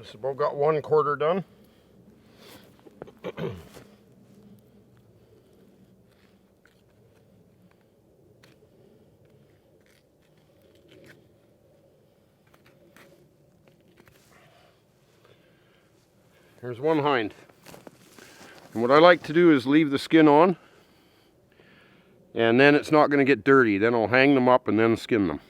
Just about got 1/4 done. Here's one hind. And what I like to do is leave the skin on, and then it's not going to get dirty. Then I'll hang them up and then skin them.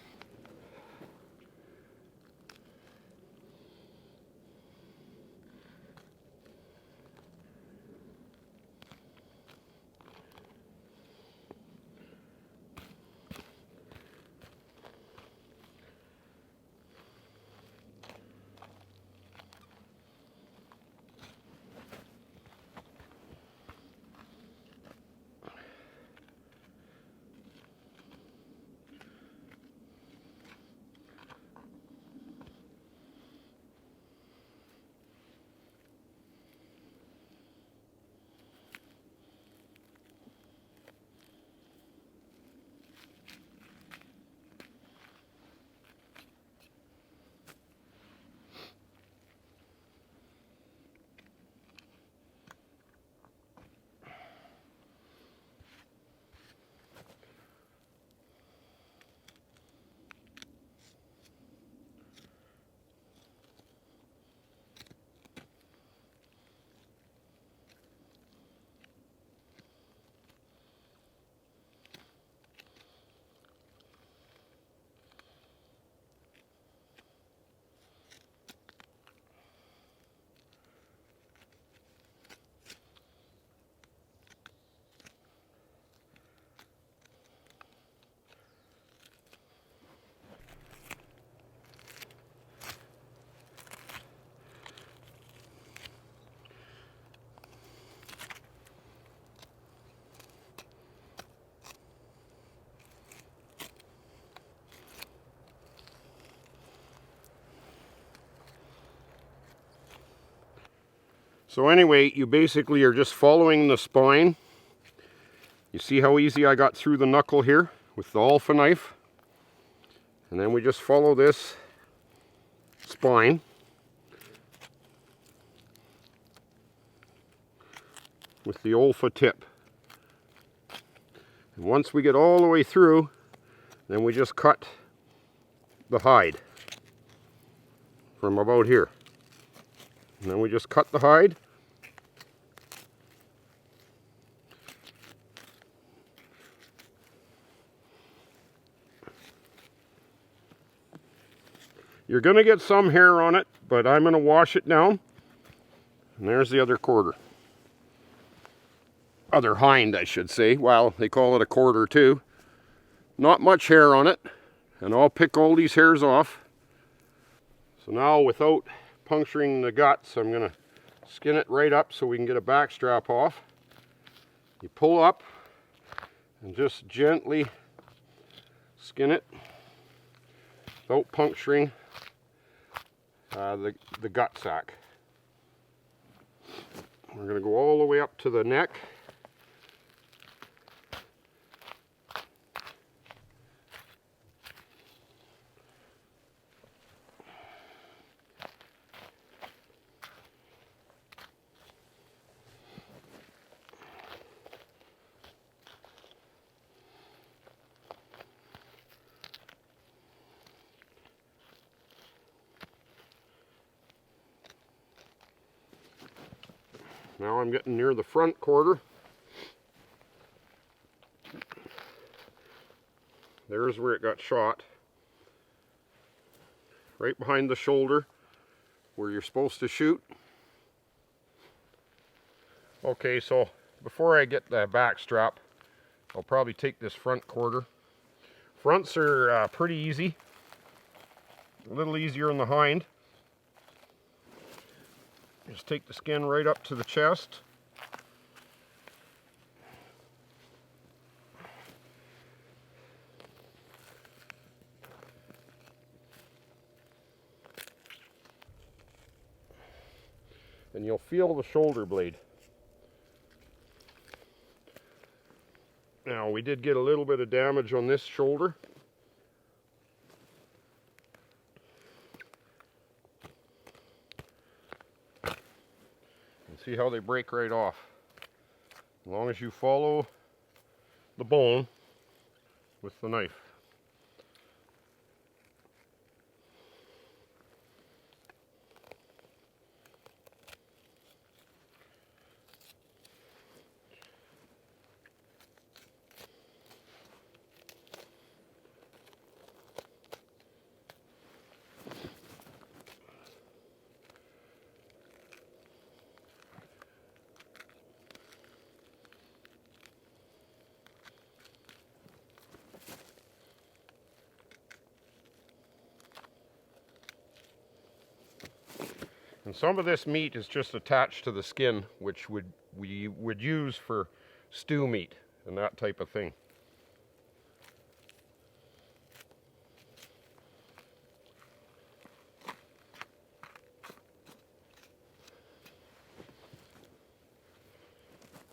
So anyway, you basically are just following the spine. You see how easy I got through the knuckle here with the alpha knife? And then we just follow this spine with the alpha tip. And once we get all the way through, then we just cut the hide from about here. And then we just cut the hide. You're going to get some hair on it, but I'm going to wash it down. And there's the other quarter. Other hind, I should say. Well, they call it a quarter too. Not much hair on it. And I'll pick all these hairs off. So now, without puncturing the guts, I'm going to skin it right up so we can get a back strap off. You pull up and just gently skin it without puncturing the gut sack. We're going to go all the way up to the neck. Now I'm getting near the front quarter. There's where it got shot. Right behind the shoulder where you're supposed to shoot. Okay, so before I get the back strap, I'll probably take this front quarter. Fronts are pretty easy. A little easier on the hind. Just take the skin right up to the chest. And you'll feel the shoulder blade. Now, we did get a little bit of damage on this shoulder. See how they break right off. As long as you follow the bone with the knife. And some of this meat is just attached to the skin, which we would use for stew meat and that type of thing.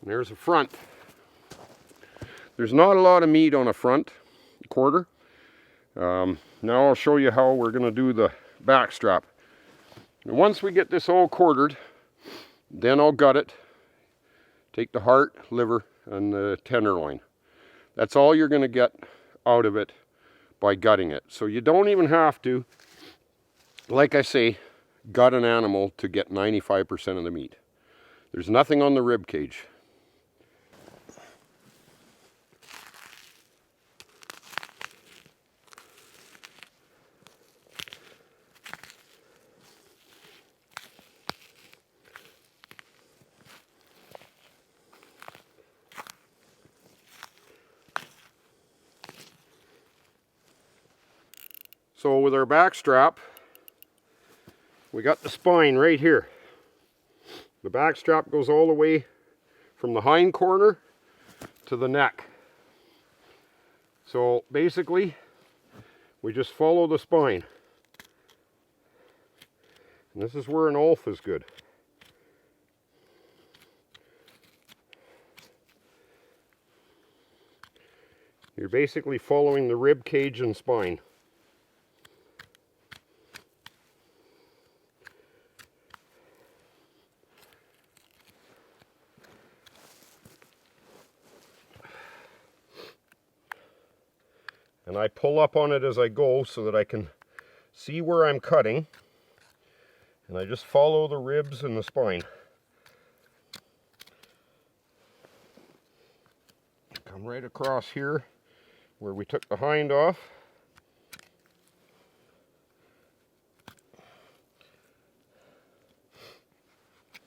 And there's a front. There's not a lot of meat on a front quarter. Now I'll show you how we're going to do the back strap. And once we get this all quartered, then I'll gut it, take the heart, liver, and the tenderloin. That's all you're going to get out of it by gutting it. So you don't even have to, like I say, gut an animal to get 95% of the meat. There's nothing on the rib cage. So with our back strap, we got the spine right here. The back strap goes all the way from the hind corner to the neck. So basically, we just follow the spine. And this is where an off is good. You're basically following the rib cage and spine. And I pull up on it as I go so that I can see where I'm cutting. And I just follow the ribs and the spine. Come right across here where we took the hind off.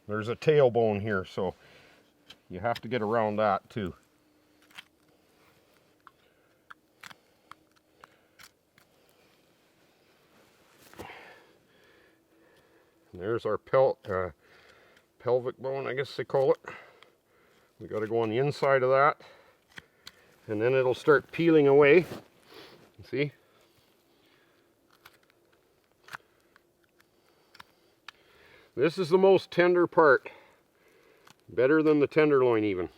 There's a tailbone here, so you have to get around that too. And there's our pelvic bone, I guess they call it. We got to go on the inside of that, and then it'll start peeling away. See? This is the most tender part. Better than the tenderloin even.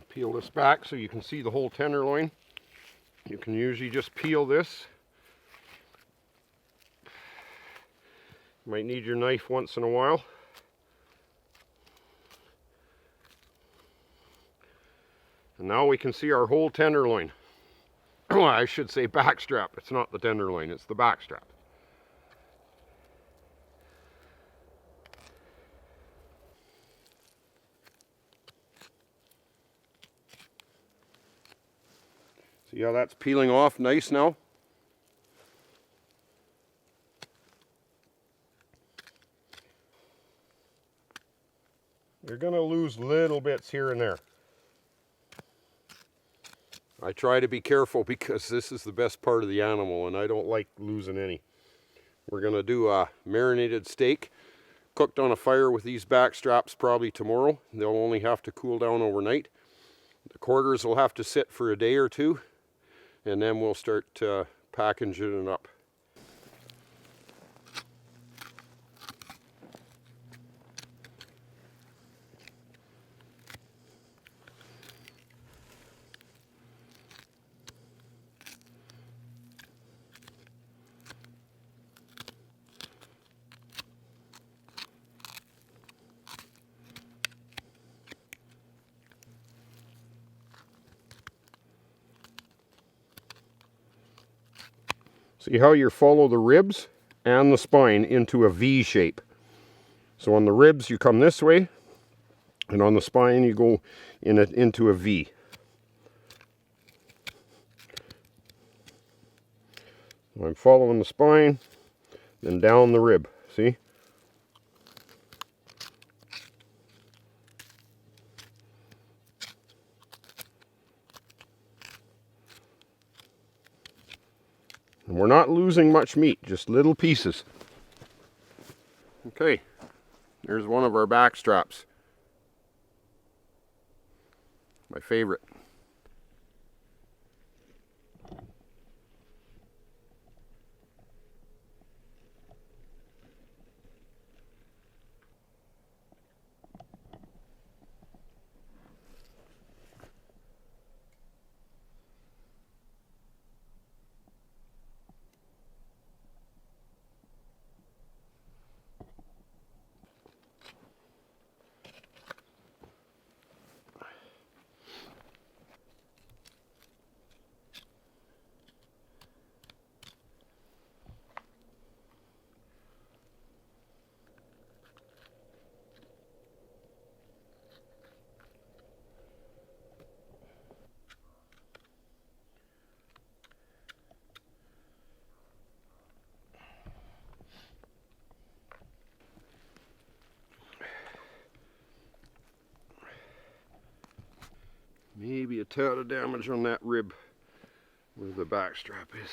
Peel this back so you can see the whole tenderloin. You can usually just peel this. You might need your knife once in a while. And now we can see our whole tenderloin. Well, I should say back strap. It's not the tenderloin, it's the back strap. See how that's peeling off nice now? You're going to lose little bits here and there. I try to be careful because this is the best part of the animal and I don't like losing any. We're going to do a marinated steak cooked on a fire with these back straps probably tomorrow. They'll only have to cool down overnight. The quarters will have to sit for a day or two, and then we'll start packaging it up. See how you follow the ribs and the spine into a V shape. So on the ribs you come this way, and on the spine you go into a V. I'm following the spine, then down the rib, see? And we're not losing much meat, just little pieces. Okay, there's one of our back straps. My favorite. Maybe a tad of damage on that rib where the back strap is.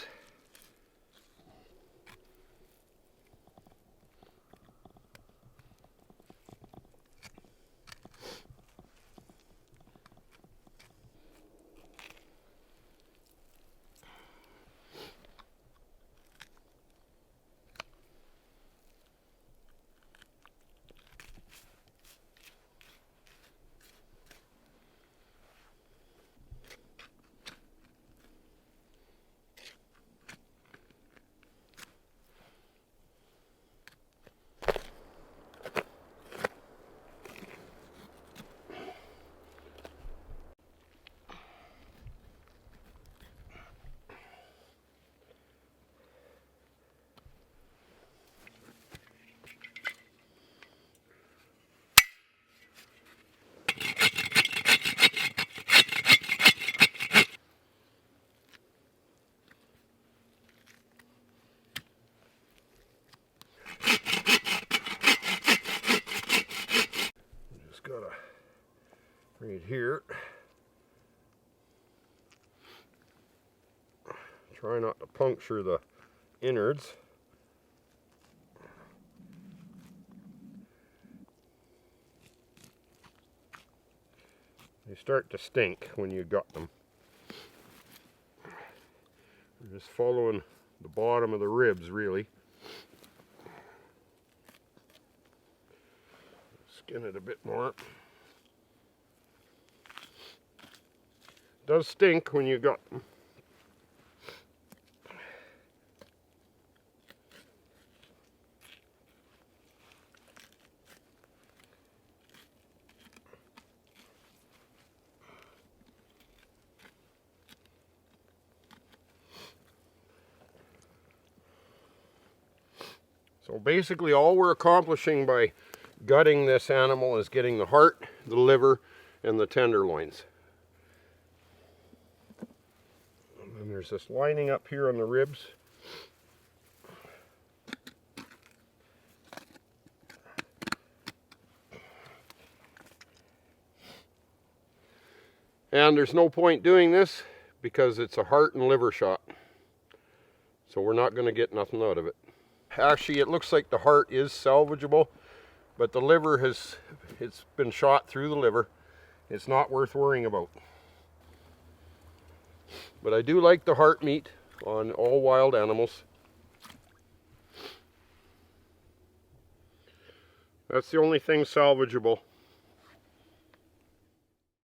Right here. Try not to puncture the innards. They start to stink when you gut them. We're just following the bottom of the ribs, really. Skin it a bit more. Does stink when you gut them. So basically all we're accomplishing by gutting this animal is getting the heart, the liver, and the tenderloins. And then there's this lining up here on the ribs. And there's no point doing this because it's a heart and liver shot. So we're not going to get nothing out of it. Actually, it looks like the heart is salvageable, but the liver it's been shot through the liver. It's not worth worrying about. But I do like the heart meat on all wild animals. That's the only thing salvageable.